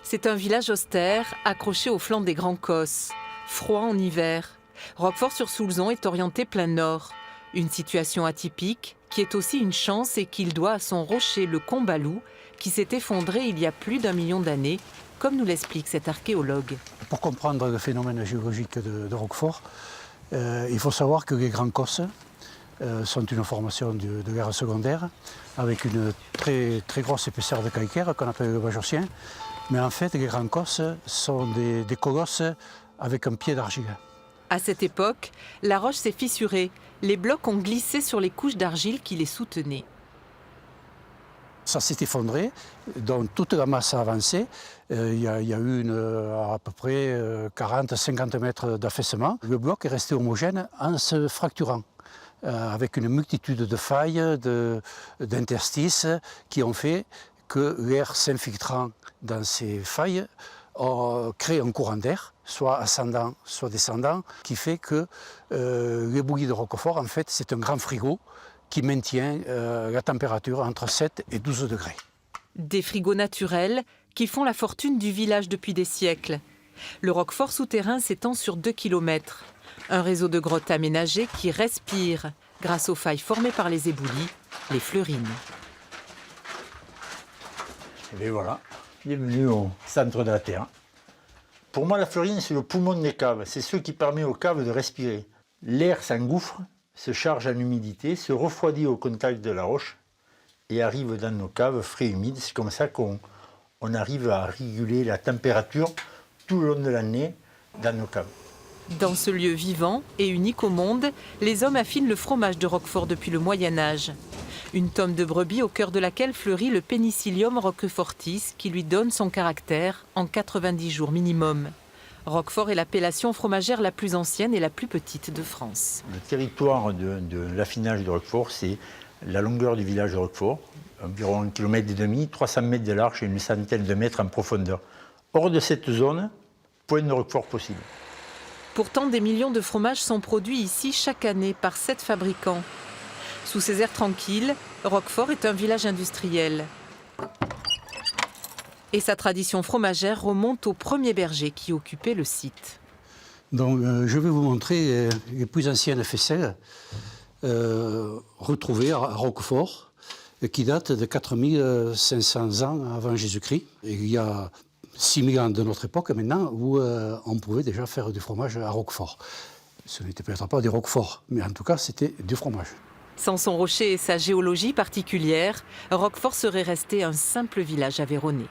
C'est un village austère, accroché au flanc des Grands Causses. Froid en hiver. Roquefort-sur-Soulzon est orienté plein nord. Une situation atypique qui est aussi une chance et qu'il doit à son rocher, le Combalou, qui s'est effondré il y a plus d'1 million d'années, comme nous l'explique cet archéologue. Pour comprendre le phénomène géologique de Roquefort, il faut savoir que les Grands Causses sont une formation de l'ère secondaire avec une très grosse épaisseur de calcaire qu'on appelle le Bajocien. Mais en fait, les Grands Causses sont des colosses avec un pied d'argile. À cette époque, la roche s'est fissurée. Les blocs ont glissé sur les couches d'argile qui les soutenaient. Ça s'est effondré, donc toute la masse a avancé. Il y a eu à peu près 40-50 mètres d'affaissement. Le bloc est resté homogène en se fracturant, avec une multitude de failles, d'interstices qui ont fait que l'air s'infiltrant dans ces failles crée un courant d'air, soit ascendant, soit descendant, qui fait que l'éboulis de Roquefort, en fait, c'est un grand frigo qui maintient la température entre 7 et 12 degrés. Des frigos naturels qui font la fortune du village depuis des siècles. Le Roquefort souterrain s'étend sur 2 km. Un réseau de grottes aménagées qui respire grâce aux failles formées par les éboulis, les fleurines. Et bien voilà, bienvenue au centre de la Terre. Pour moi, la fleurine, c'est le poumon des caves. C'est ce qui permet aux caves de respirer. L'air s'engouffre, se charge en humidité, se refroidit au contact de la roche et arrive dans nos caves frais et humides. C'est comme ça qu'on arrive à réguler la température tout le long de l'année dans nos caves. Dans ce lieu vivant et unique au monde, les hommes affinent le fromage de Roquefort depuis le Moyen-Âge. Une tome de brebis au cœur de laquelle fleurit le Penicillium roquefortis qui lui donne son caractère en 90 jours minimum. Roquefort est l'appellation fromagère la plus ancienne et la plus petite de France. Le territoire de l'affinage de Roquefort, c'est la longueur du village de Roquefort, environ 1,5 km, 300 mètres de large et une centaine de mètres en profondeur. Hors de cette zone, point de Roquefort possible. Pourtant, des millions de fromages sont produits ici chaque année par 7 fabricants. Sous ces airs tranquilles, Roquefort est un village industriel. Et sa tradition fromagère remonte aux premiers bergers qui occupaient le site. Donc, je vais vous montrer les plus anciennes faisselles retrouvées à Roquefort, qui datent de 4500 ans avant Jésus-Christ. Il y a 6000 ans de notre époque maintenant où on pouvait déjà faire du fromage à Roquefort. Ce n'était peut-être pas du Roquefort, mais en tout cas c'était du fromage. Sans son rocher et sa géologie particulière, Roquefort serait resté un simple village aveyronnais.